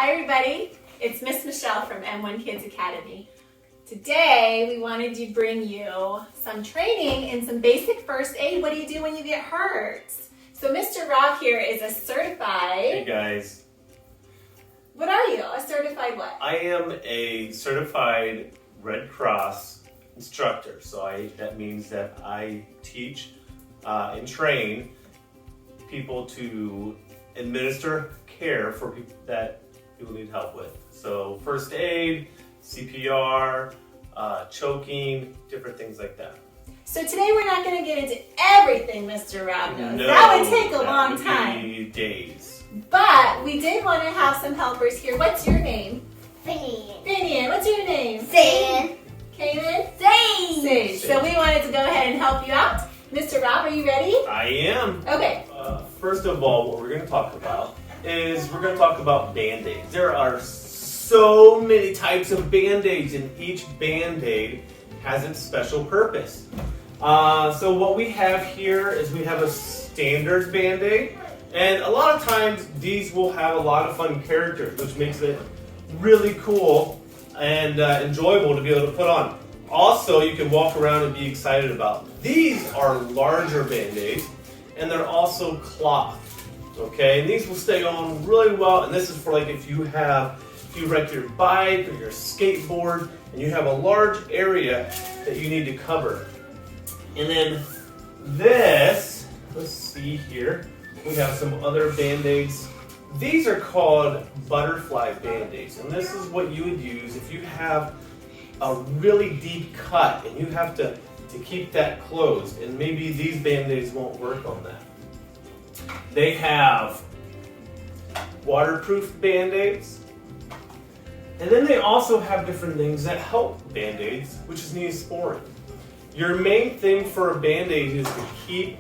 Hi everybody, it's Miss Michelle from M1KA Academy. Today we wanted to bring you some training in some basic first aid. What do you do when you get hurt? So Mr. Rob here is a certified... Hey guys. What are you? A certified what? I am a certified Red Cross instructor. So that means that I teach and train people to administer care for people that people need help with. So first aid, CPR, choking, different things like that. So today we're not going to get into everything Mr. Rob knows. No, that would take a that long would time. be days. But we did want to have some helpers here. What's your name? Finian. Finian. What's your name? Sage. Kaylin? Sage. Sage. So we wanted to go ahead and help you out. Mr. Rob, are you ready? I am. Okay. First of all, what we're going to talk about is we're going to talk about Band-Aids. There are so many types of Band-Aids, and each Band-Aid has its special purpose. So what we have here is we have a standard Band-Aid, and a lot of times these will have a lot of fun characters, which makes it really cool and enjoyable to be able to put on. Also, you can walk around and be excited about. These are larger Band-Aids, and they're also cloth. Okay, and these will stay on really well, and this is for like if you wreck your bike or your skateboard and you have a large area that you need to cover. And then this, let's see here, we have some other Band-Aids. These are called butterfly Band-Aids, and this is what you would use if you have a really deep cut and you have to keep that closed, and maybe these Band-Aids won't work on that. They have waterproof Band-Aids, and then they also have different things that help Band-Aids, which is Neosporin. Your main thing for a Band-Aid is to keep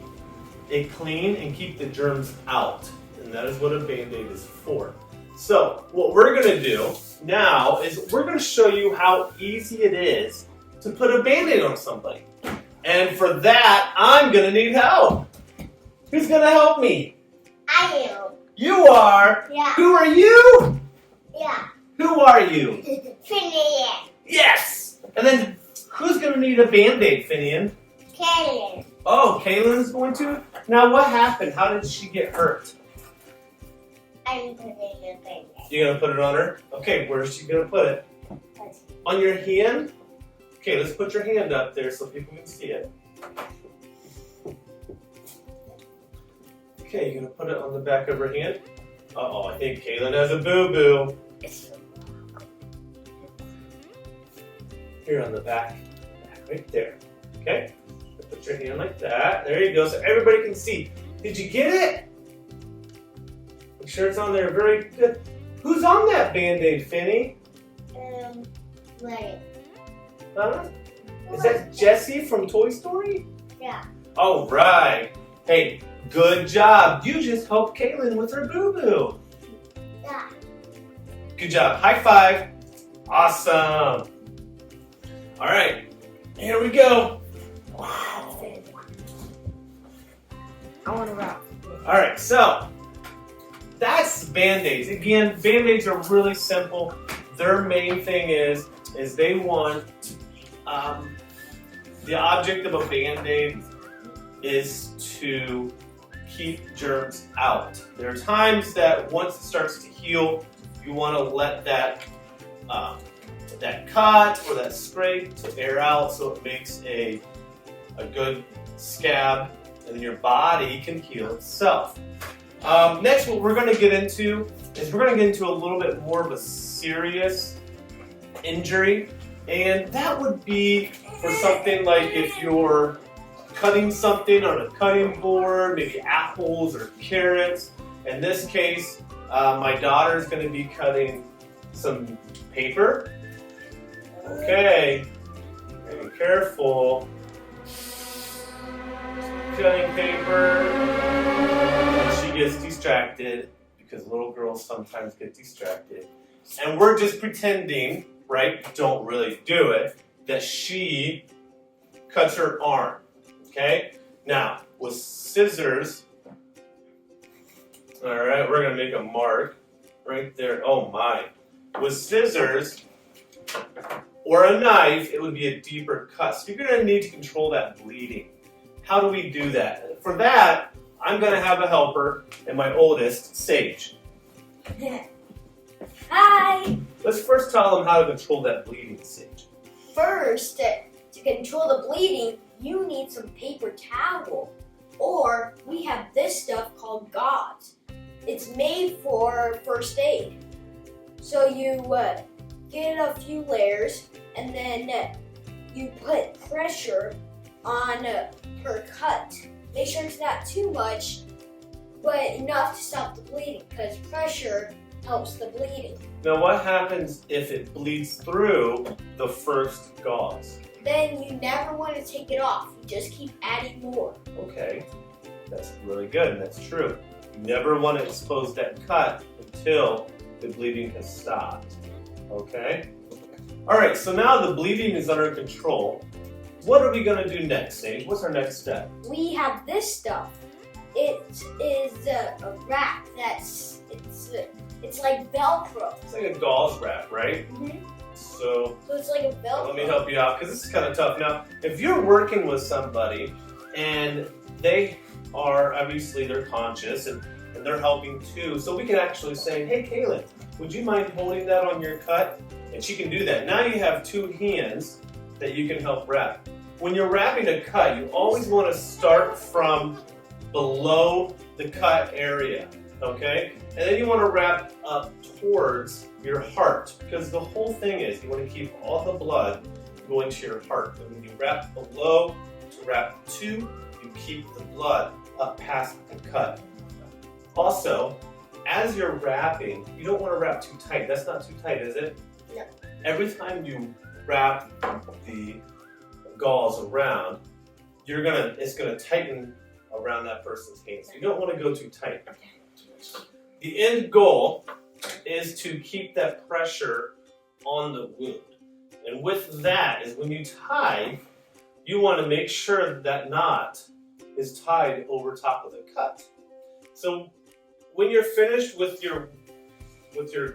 it clean and keep the germs out, and that is what a Band-Aid is for. So what we're going to do now is we're going to show you how easy it is to put a Band-Aid on somebody. And for that, I'm going to need help. Who's going to help me? I am. You are? Yeah. Who are you? Yeah. Who are you? Finian. Yes! And then who's going to need a Band-Aid, Finian? Kaylin. Oh, Kaylin's going to? Now what happened? How did she get hurt? I'm putting a Band-Aid. You're going to put it on her? Okay, where's she going to put it? On your hand? Okay, let's put your hand up there so people can see it. Okay, you're going to put it on the back of her hand. Uh-oh, I think Kaylin has a boo-boo. Here on the back, right there. Okay, put your hand like that. There you go, so everybody can see. Did you get it? Make sure it's on there. Very good. Who's on that Band-Aid, Finny? Wait. Huh? Is that Jessie from Toy Story? Yeah. All right. Hey, good job. You just helped Kaylin with her boo-boo. Yeah. Good job. High five. Awesome. All right. Here we go. I want to rock. All right, so that's Band-Aids. Again, Band-Aids are really simple. Their main thing is they want, the object of a Band-Aid is to keep germs out. There are times that once it starts to heal, you want to let that cut or that scrape to air out so it makes a good scab, and then your body can heal itself. Next, what we're going to get into is we're going to get into a little bit more of a serious injury, and that would be for something like if you're cutting something on a cutting board, maybe apples or carrots. In this case, my daughter is going to be cutting some paper. Okay, be careful. Cutting paper. She gets distracted because little girls sometimes get distracted. And we're just pretending, right? Don't really do it, that she cuts her arm. Okay? Now, with scissors, all right, we're going to make a mark. right there. Oh my. With scissors or a knife, it would be a deeper cut. So you're going to need to control that bleeding. How do we do that? For that, I'm going to have a helper and my oldest, Sage. Hi! Let's first tell them how to control that bleeding, Sage. First, to control the bleeding, you need some paper towel. Or we have this stuff called gauze. It's made for first aid. So you get a few layers and then you put pressure on her cut. Make sure it's not too much, but enough to stop the bleeding, because pressure helps the bleeding. Now what happens if it bleeds through the first gauze? Then you never want to take it off. You just keep adding more. Okay, that's really good, and that's true. You never want to expose that cut until the bleeding has stopped. Okay? Alright, so now the bleeding is under control. What are we going to do next, Sage? What's our next step? We have this stuff. It is a wrap it's like Velcro. It's like a gauze wrap, right? Mm-hmm. So it's like a Velcro. let me help you out, because this is kind of tough. Now, if you're working with somebody and they are, obviously they're conscious and they're helping too, so we can actually say, hey Kaylin, would you mind holding that on your cut? And she can do that. Now you have two hands that you can help wrap. When you're wrapping a cut, you always want to start from below the cut area, okay? And then you want to wrap up towards your heart, because the whole thing is you want to keep all the blood going to your heart. And when you wrap below to wrap to, you keep the blood up past the cut. Also, as you're wrapping, you don't want to wrap too tight. That's not too tight, is it? No. Every time you wrap the gauze around, it's gonna tighten around that person's hands. So you don't want to go too tight. The end goal is to keep that pressure on the wound. And with that is when you tie, you want to make sure that knot is tied over top of the cut. So when you're finished with your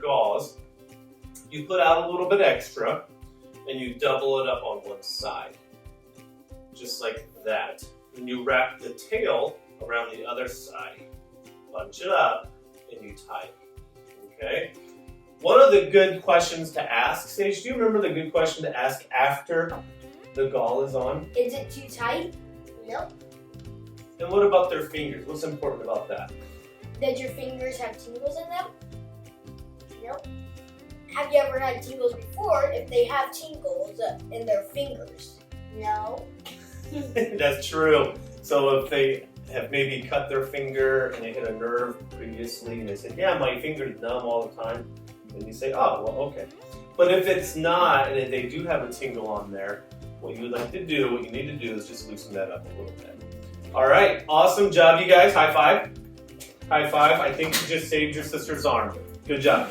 gauze, you put out a little bit extra and you double it up on one side. Just like that. And you wrap the tail around the other side. Bunch it up and you tie it. Okay? One of the good questions to ask, Sage, do you remember the good question to ask after the gauze is on? Is it too tight? Nope. And what about their fingers? What's important about that? Did your fingers have tingles in them? Nope. Have you ever had tingles before if they have tingles in their fingers? No. That's true. So if they have maybe cut their finger and they hit a nerve previously and they say, yeah, my finger's numb all the time, and you say, oh, well, okay. But if it's not, and if they do have a tingle on there, what you need to do is just loosen that up a little bit. All right, awesome job, you guys. High five. High five. I think you just saved your sister's arm. Good job.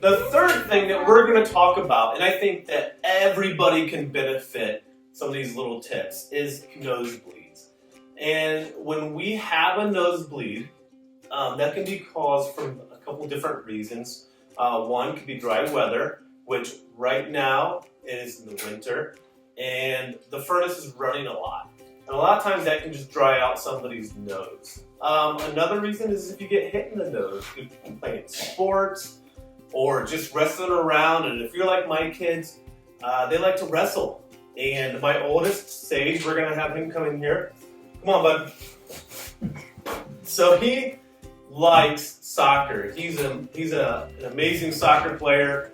The third thing that we're going to talk about, and I think that everybody can benefit some of these little tips, is nosebleeds. And when we have a nosebleed, that can be caused from a couple different reasons. One could be dry weather, which right now is in the winter, and the furnace is running a lot. And a lot of times that can just dry out somebody's nose. Another reason is if you get hit in the nose, playing sports, or just wrestling around. And if you're like my kids, they like to wrestle. And my oldest, Sage, we're gonna have him come in here. Come on, bud. So he likes soccer. He's an amazing soccer player.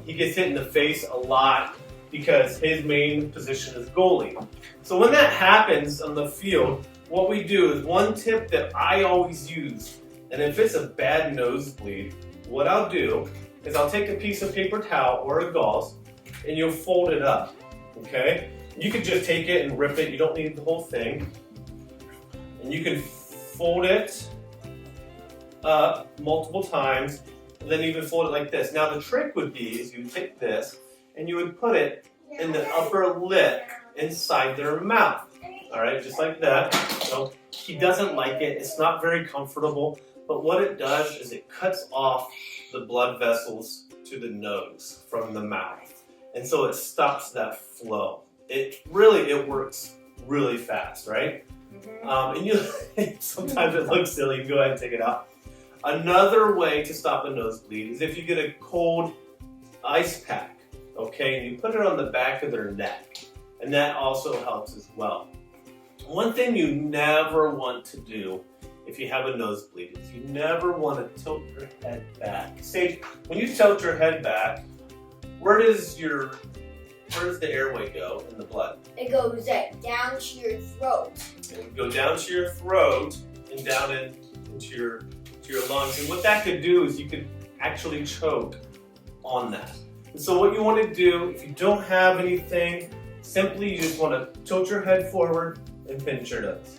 He gets hit in the face a lot because his main position is goalie. So when that happens on the field, what we do is one tip that I always use, and if it's a bad nosebleed, what I'll do is I'll take a piece of paper towel or a gauze and you'll fold it up, okay? You can just take it and rip it, you don't need the whole thing. And you can fold it up multiple times, and then you can fold it like this. Now the trick would be is you would take this and you would put it in the upper lip inside their mouth. All right, just like that. So he doesn't like it, it's not very comfortable, But what it does is it cuts off the blood vessels to the nose from the mouth. And so it stops that flow. It works really fast, right? And you sometimes it looks silly. You can go ahead and take it out. Another way to stop a nosebleed is if you get a cold ice pack, okay, and you put it on the back of their neck, and that also helps as well. One thing you never want to do if you have a nosebleed is you never want to tilt your head back. Sage, when you tilt your head back, where does the airway go in the blood? It goes down to your throat. It would go down to your throat and down into your lungs. And what that could do is you could actually choke on that. And so what you want to do, if you don't have anything, simply you just want to tilt your head forward and pinch your nose.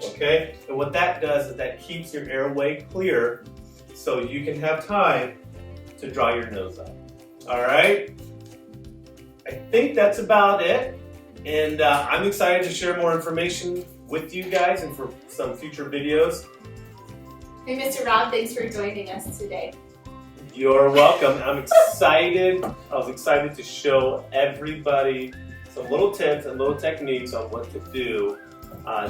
Okay? And what that does is that keeps your airway clear so you can have time to dry your nose out. All right? I think that's about it. And I'm excited to share more information with you guys and for some future videos. Hey, Mr. Rob, thanks for joining us today. You're welcome. I'm excited. I was excited to show everybody some little tips and little techniques on what to do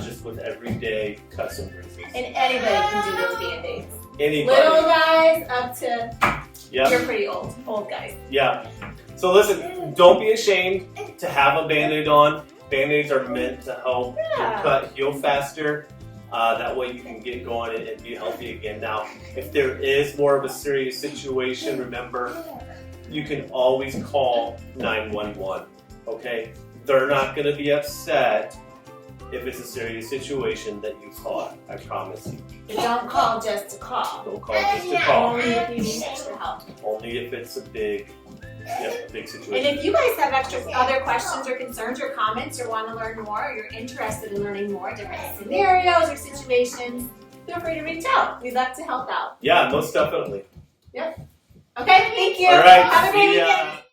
just with everyday cuts and bruises. And anybody can do those Band-Aids. Anybody. Little guys up to, Yep. you're pretty old guys. Yeah. So listen, don't be ashamed to have a Band-Aid on. Band-Aids are meant to help your cut heal faster. That way you can get going and be healthy again. Now, if there is more of a serious situation, remember, you can always call 911, okay? They're not gonna be upset if it's a serious situation that you caught, I promise you. But don't call just to call. Don't call just to call. Only if you need extra help. Only if it's a big situation. And if you guys have other questions or concerns or comments or want to learn more, or you're interested in learning more different scenarios or situations, feel free to reach out. We'd love to help out. Yeah, most definitely. Okay, thank you. All right, Have a great see ya. weekend.